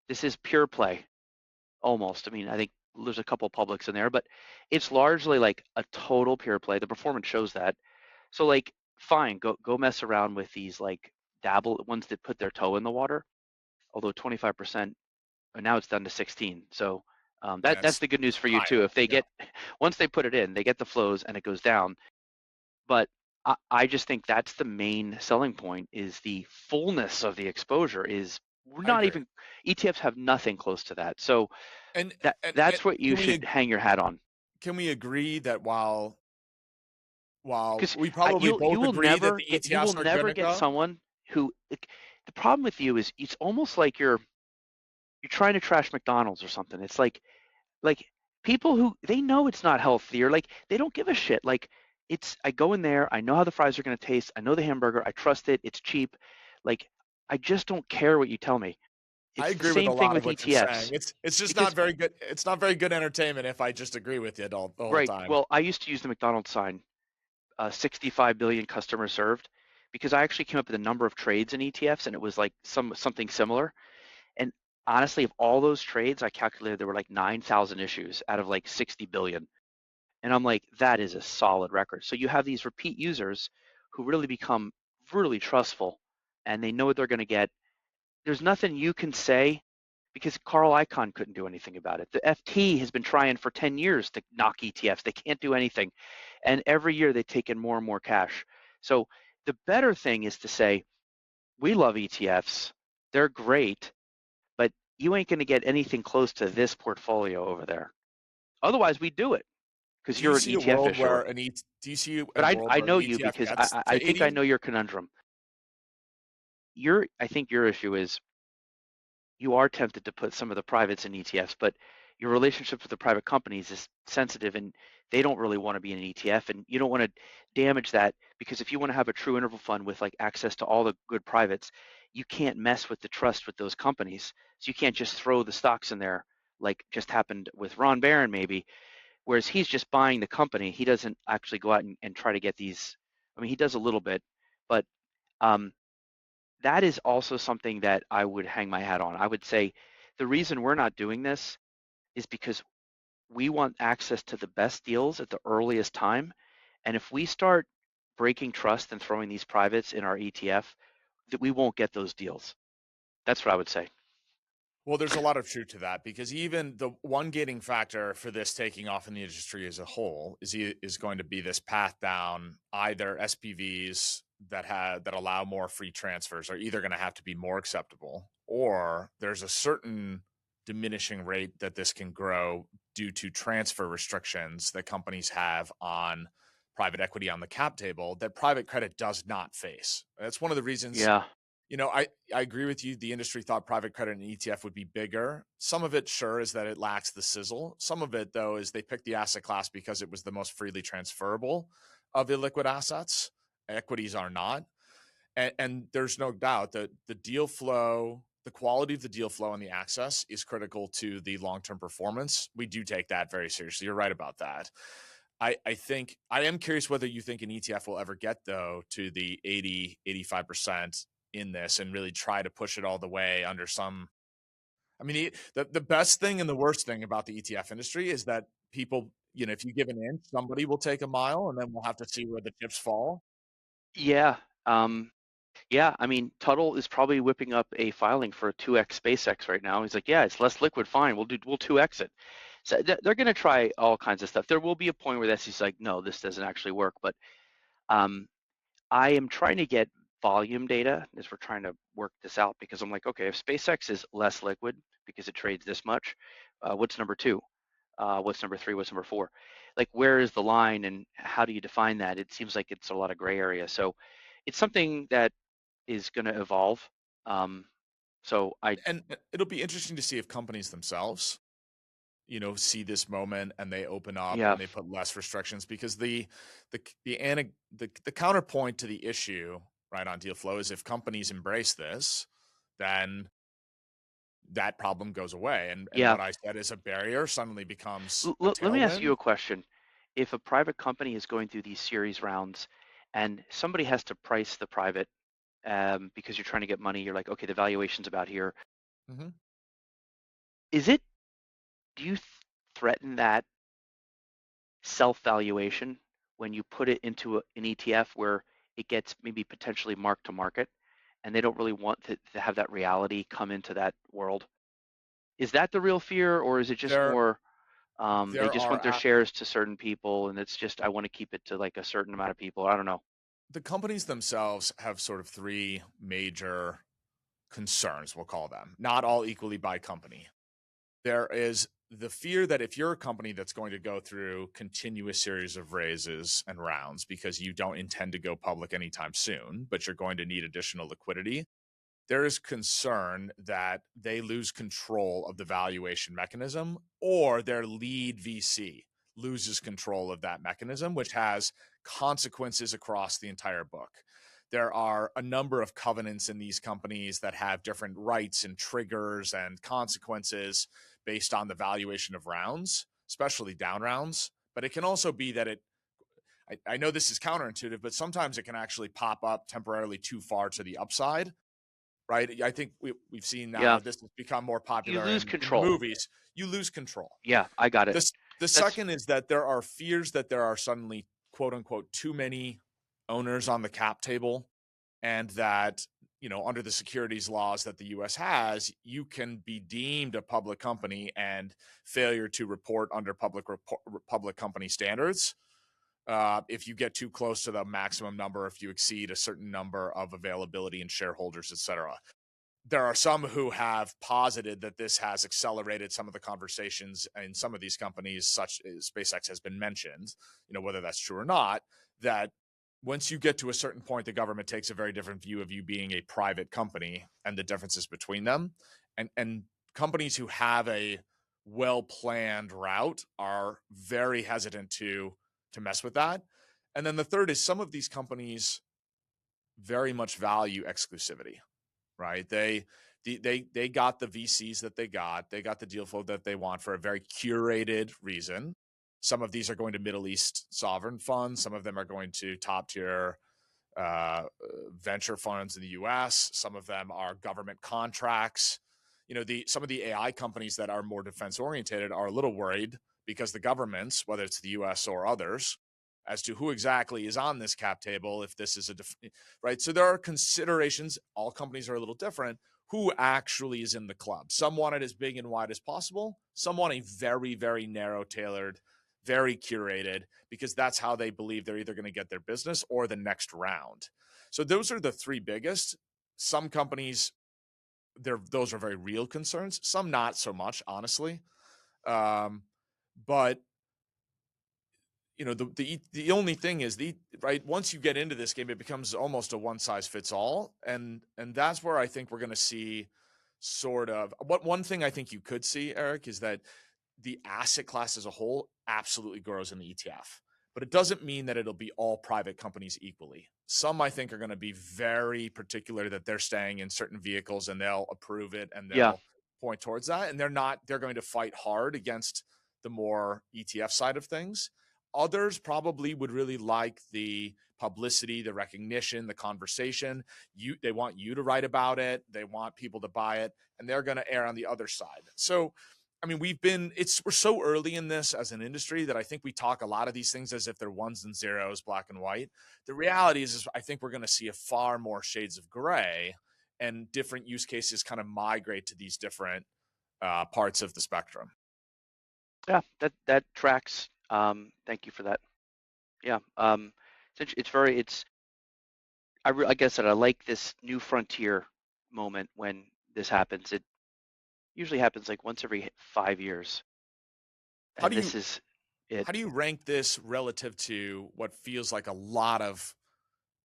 This is pure play almost. I mean, I think there's a couple publics in there, but it's largely like a total pure play. The performance shows that. So like, fine, go mess around with these like dabble ones that put their toe in the water. Although 25%, and now it's down to 16. So Yeah, that's it's the good news for you too. higher. If they Yeah, get once they put it in, they get the flows and it goes down. But I just think that's the main selling point is the fullness of the exposure is we're I not agree. even ETFs have nothing close to that. So And and that's what you can should hang your hat on. can we agree that while Because we probably you both will agree that never the get you will ETFs are going never to get go? someone who like, the problem with you is it's almost like you're trying to trash McDonald's or something. It's like people who they know it's not healthy or like they don't give a shit. Like it's I go in there, I know how the fries are going to taste, I know the hamburger, I trust it, it's cheap. Like I just don't care what you tell me. I It's the agree with a same thing lot of with what you're saying. ETFs It's just not because very good. It's not very good entertainment if I just agree with you the whole right, time. well, I used to use the McDonald's sign, 65 billion customers served because I actually came up with a number of trades in ETFs and it was like something similar. And honestly, of all those trades, I calculated there were like 9,000 issues out of like 60 billion. And I'm like, that is a solid record. So you have these repeat users who really become really trustful and they know what they're going to get. There's nothing you can say because Carl Icahn couldn't do anything about it. The FT has been trying for 10 years to knock ETFs. They can't do anything. And every year they take in more and more cash. So the better thing is to say, we love ETFs. They're great, but you ain't going to get anything close to this portfolio over there. Otherwise, we do it because Do you you're an see a ETF world where issuer. an E do you see a But world I where an know you ETF because gets I to think I 80? know your conundrum. I think your issue is you are tempted to put some of the privates in ETFs, but your relationship with the private companies is sensitive and they don't really want to be in an ETF and you don't want to damage that because if you want to have a true interval fund with like access to all the good privates, you can't mess with the trust with those companies. So you can't just throw the stocks in there like just happened with Ron Barron maybe, whereas he's just buying the company. He doesn't actually go out and try to get these. I mean, he does a little bit, but um, that is also something that I would hang my hat on. I would say the reason we're not doing this is because we want access to the best deals at the earliest time. And if we start breaking trust and throwing these privates in our ETF, that we won't get those deals. That's what I would say. Well, there's a lot of truth to that because even the one gating factor for this taking off in the industry as a whole is going to be this path down. Either SPVs that allow more free transfers are either going to have to be more acceptable, or there's a certain diminishing rate that this can grow due to transfer restrictions that companies have on private equity on the cap table that private credit does not face. That's one of the reasons, Yeah. I agree with you. The industry thought private credit and ETF would be bigger. Some of it, sure, is that it lacks the sizzle. Some of it, though, is they picked the asset class because it was the most freely transferable of illiquid assets. Equities are not. And there's no doubt that the deal flow, the quality of the deal flow and the access is critical to the long-term performance. We do take that very seriously. You're right about that. I think I am curious whether you think an ETF will ever get though to the 85% in this and really try to push it all the way under some. I mean, the best thing and the worst thing about the ETF industry is that people, if you give an inch, somebody will take a mile, and then we'll have to see where the chips fall. Yeah. Yeah, I mean, Tuttle is probably whipping up a filing for a 2x SpaceX right now. He's like, yeah, it's less liquid, fine, we'll 2x it. So they're going to try all kinds of stuff. There will be a point where the SEC's like, no, this doesn't actually work. But um, I am trying to get volume data as we're trying to work this out because I'm like, okay, if SpaceX is less liquid because it trades this much, what's number two? What's number three? What's number four? Like, where is the line and how do you define that? It seems like it's a lot of gray area. So it's something that is going to evolve. Um, so I, And it'll be interesting to see if companies themselves, see this moment and they open up yeah, and they put less restrictions, because the counterpoint to the issue, right, on deal flow is if companies embrace this, then that problem goes away. And yeah. what I said is a barrier suddenly becomes a Let me ask you tailwind. a question. If a private company is going through these series rounds and somebody has to price the private because you're trying to get money, you're like, okay, the valuation's about here. Mhm. Is it, do you threaten that self-valuation when you put it into an ETF where it gets maybe potentially mark to market and they don't really want to have that reality come into that world? Is that the real fear, or is it just There more they there just want are their shares to certain people and it's just I want to keep it to like a certain amount of people? I don't know. the companies themselves have sort of three major concerns, we'll call them, not all equally by company. There is the fear that if you're a company that's going to go through continuous series of raises and rounds because you don't intend to go public anytime soon, but you're going to need additional liquidity, there is concern that they lose control of the valuation mechanism, or their lead VC loses control of that mechanism, which has consequences across the entire book. There are a number of covenants in these companies that have different rights and triggers and consequences based on the valuation of rounds, especially down rounds. But it can also be that I know this is counterintuitive, but sometimes it can actually pop up temporarily too far to the upside, right? I think we've seen Yeah, now this has become more you popular lose in the control. movies. You lose control. Yeah, I got it. The That's second is that there are fears that there are suddenly, quote unquote, too many owners on the cap table, and that, under the securities laws that the US has, you can be deemed a public company, and failure to report under public company standards, if you get too close to the maximum number, if you exceed a certain number of availability and shareholders, et cetera. There are some who have posited that this has accelerated some of the conversations in some of these companies, such as SpaceX has been mentioned, whether that's true or not, that once you get to a certain point, the government takes a very different view of you being a private company and the differences between them. And companies who have a well-planned route are very hesitant to mess with that. And then the third is some of these companies very much value exclusivity, right? They got the VCs that they got. They got the deal flow that they want for a very curated reason. Some of these are going to Middle East sovereign funds. Some of them are going to top tier venture funds in the U.S. Some of them are government contracts. Some of the AI companies that are more defense oriented are a little worried because the governments, whether it's the U.S. or others, as to who exactly is on this cap table, if this is right. So there are considerations. All companies are a little different. Who actually is in the club? Some want it as big and wide as possible. Some want a very, very narrow, tailored, very curated, because that's how they believe they're either going to get their business or the next round. So those are the three biggest. Some companies, those are very real concerns. Some not so much, honestly. But the only thing is right, once you get into this game, it becomes almost a one size fits all, and that's where I think we're going to see sort of what one thing I think you could see, Eric, is that the asset class as a whole absolutely grows in the ETF. But it doesn't mean that it'll be all private companies equally. Some I think are going to be very particular that they're staying in certain vehicles and they'll approve it and yeah, they'll point towards that. And they're going to fight hard against the more ETF side of things. Others probably would really like the publicity, the recognition, the conversation. They want you to write about it. They want people to buy it, and they're going to err on the other side. So I mean, we're so early in this as an industry that I think we talk a lot of these things as if they're ones and zeros, black and white. The reality is I think we're going to see a far more shades of gray, and different use cases kind of migrate to these different parts of the spectrum. Yeah, that tracks. Thank you for that. Yeah, it's very it's like I said, I like this new frontier moment when this happens. It usually happens like once every 5 years, How and do this you is it. how do you rank this relative to what feels like a lot of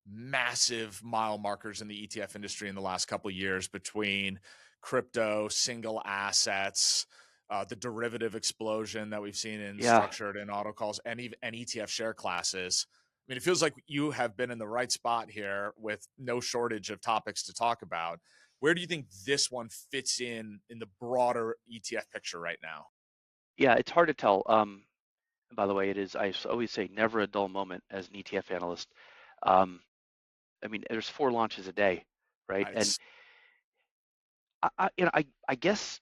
massive mile markers in the ETF industry in the last couple of years between crypto, single assets, the derivative explosion that we've seen in Yeah, structured and auto calls, and even and ETF share classes? I mean, it feels like you have been in the right spot here with no shortage of topics to talk about. Where do you think this one fits in the broader ETF picture right now? yeah, it's hard to tell. And by the way, it is. Always say never a dull moment as an ETF analyst. Um, I mean, there's 4 launches a day, right? And It's I guess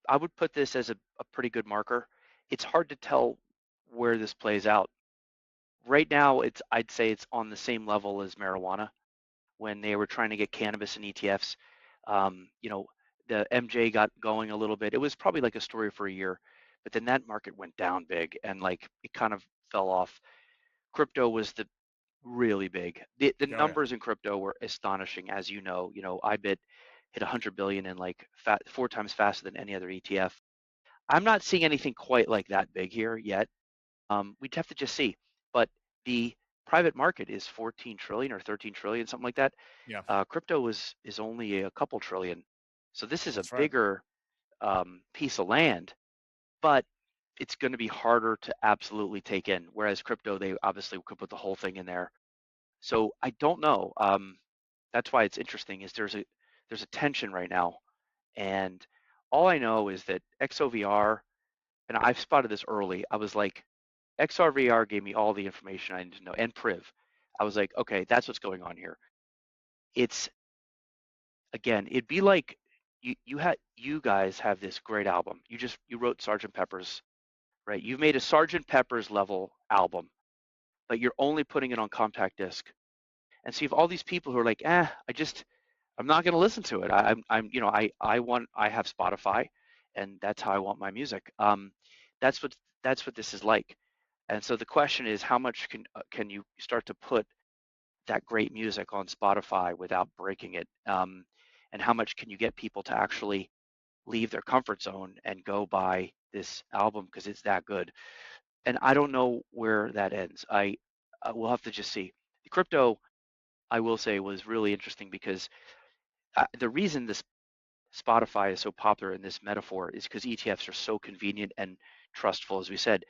I would put this as a pretty good marker. It's hard to tell where this plays out. Right now, I'd say it's on the same level as marijuana when they were trying to get cannabis in ETFs. You know, the MJ got going a little bit. It was probably like a story for a year, but then that market went down big and like it kind of fell off. Crypto was the really big. The oh yeah, numbers in crypto were astonishing, as you know. IBIT hit 100 billion in like 4 times faster than any other ETF. I'm not seeing anything quite like that big here yet. We'd have to just see. But the private market is 14 trillion or 13 trillion, something like that. yeah, Crypto is only a couple trillion. So this is a that's right. bigger piece of land, but it's going to be harder to absolutely take in. Whereas crypto, they obviously could put the whole thing in there. So I don't know. That's why it's interesting. Is there's a tension right now, and all I know is that XOVR, and I've spotted this early. I was like, XRVR gave me all the information I needed to know, and Priv. I was like, okay, that's what's going on here. It's again, it'd be like you guys have this great album. You wrote Sergeant Pepper's, right? You've made a Sergeant Pepper's level album, but you're only putting it on compact disc. And so you have all these people who are like, I'm not going to listen to it. I have Spotify, and that's how I want my music. That's what that's what this is like. And so the question is, how much can you start to put that great music on Spotify without breaking it? And how much can you get people to actually leave their comfort zone and go buy this album because it's that good? And I don't know where that ends. I will have to just see. The crypto, I will say, was really interesting because the reason this Spotify is so popular in this metaphor is because ETFs are so convenient and trustful, as we said.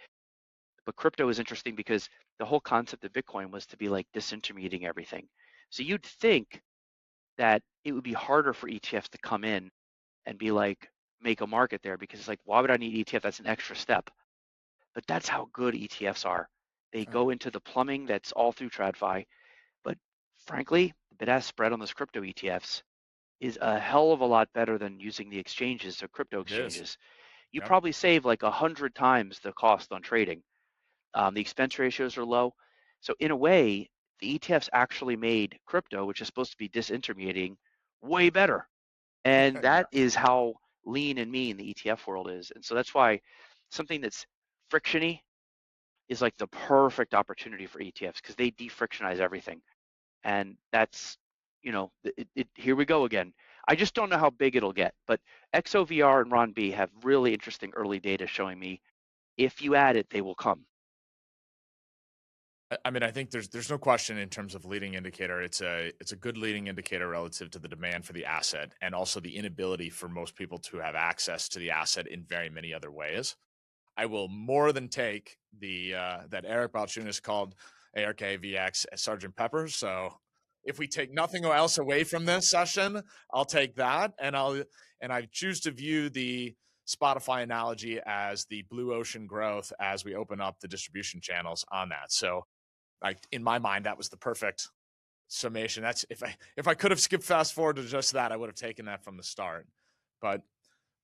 But crypto is interesting because the whole concept of Bitcoin was to be like disintermediating everything. So you'd think that it would be harder for ETFs to come in and be like, make a market there because it's like, why would I need ETF? That's an extra step. But that's how good ETFs are. They Oh, go into the plumbing that's all through TradFi. But frankly, the bid-ask spread on those crypto ETFs is a hell of a lot better than using the exchanges, the crypto it is. exchanges. You Yep. probably save like 100 times the cost on trading. The expense ratios are low. So in a way, the ETFs actually made crypto, which is supposed to be disintermediating, way better. And Yeah. that is how lean and mean the ETF world is. And so that's why something that's frictiony is like the perfect opportunity for ETFs because they defrictionize everything. And that's, here we go again. I just don't know how big it'll get, but XOVR and Ron B have really interesting early data showing me if you add it, they will come. I mean, I think there's no question in terms of leading indicator. It's a good leading indicator relative to the demand for the asset and also the inability for most people to have access to the asset in very many other ways. I will more than take the that Eric Balchunas called ARK VX Sergeant Pepper. So if we take nothing else away from this session, I'll take that, and I choose to view the Spotify analogy as the blue ocean growth as we open up the distribution channels on that. So like in my mind, that was the perfect summation. That's if I could have skipped fast forward to just that, I would have taken that from the start. But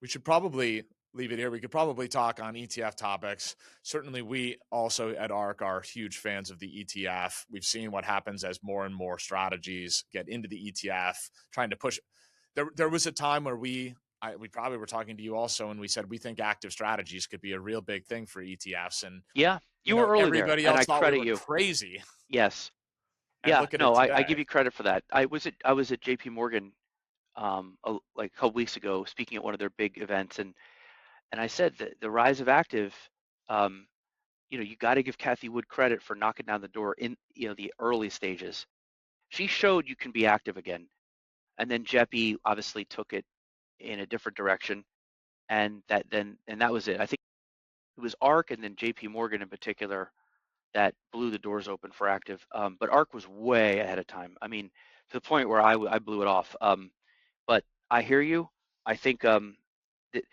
we should probably leave it here. We could probably talk on ETF topics. Certainly, we also at ARK are huge fans of the ETF. We've seen what happens as more and more strategies get into the ETF, trying to push. There was a time where we probably were talking to you also, and we said we think active strategies could be a real big thing for ETFs. And Yeah, you were early there, everybody and else I thought we credit were you. crazy. Yes. And Yeah, look at it no, I today. give you credit for that. I was at JP Morgan like a couple weeks ago speaking at one of their big events, and I said that the rise of active, um, you got to give Kathy Wood credit for knocking down the door in the early stages. She showed you can be active again, and then Jeppy obviously took it in a different direction, and that was it. I think it was ARK and then JP Morgan in particular that blew the doors open for active. But ARK was way ahead of time. I mean, to the point where I blew it off. But I hear you. I think that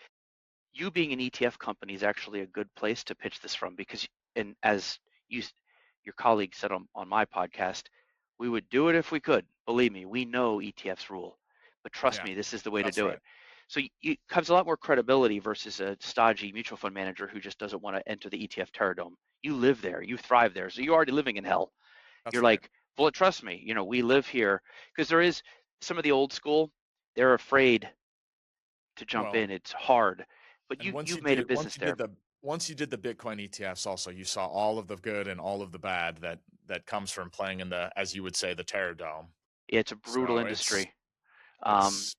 you being an ETF company is actually a good place to pitch this from because, and as you, your colleague said on my podcast, we would do it if we could. Believe me, we know ETFs rule, but trust Yeah, me, this is the way to that's do right. it. So it comes a lot more credibility versus a stodgy mutual fund manager who just doesn't want to enter the ETF terradome. You live there, you thrive there, so you're already living in hell. That's You're right. like, well, trust me, we live here because there is some of the old school. They're afraid to jump Well, in. It's hard, but and you've made a business there. once you did the Bitcoin ETFs, also you saw all of the good and all of the bad that comes from playing in the, as you would say, the terror dome. It's a brutal So industry. Um, it's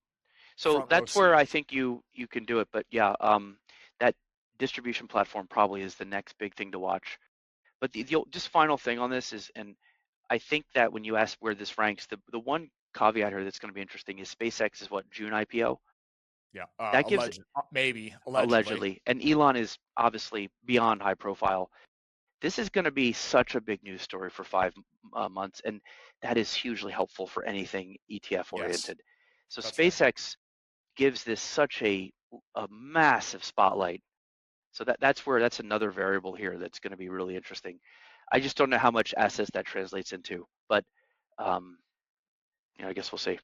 so front row that's where seat. I think you can do it. But yeah, that distribution platform probably is the next big thing to watch. But the just final thing on this is, and I think that when you ask where this ranks, the one caveat here that's going to be interesting is SpaceX is what, June IPO? Yeah, That gives maybe allegedly. allegedly, and Elon is obviously beyond high profile. This is going to be such a big news story for 5 months, and that is hugely helpful for anything ETF Yes, oriented. So that's right. SpaceX gives this such a massive spotlight. So that's another variable here that's going to be really interesting. I just don't know how much assets that translates into, but um, I guess we'll see.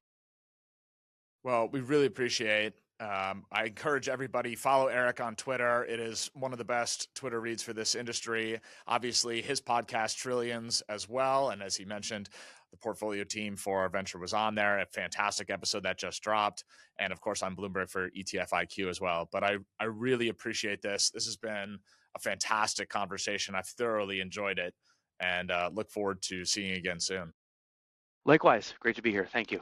Well, we really appreciate. I encourage everybody follow Eric on Twitter. It is one of the best Twitter reads for this industry. Obviously, his podcast Trillions as well, and as he mentioned, the portfolio team for our venture was on there. A fantastic episode that just dropped, and of course, on Bloomberg for ETF IQ as well. But I really appreciate this. This has been a fantastic conversation. I've thoroughly enjoyed it, and look forward to seeing you again soon. Likewise, great to be here. Thank you.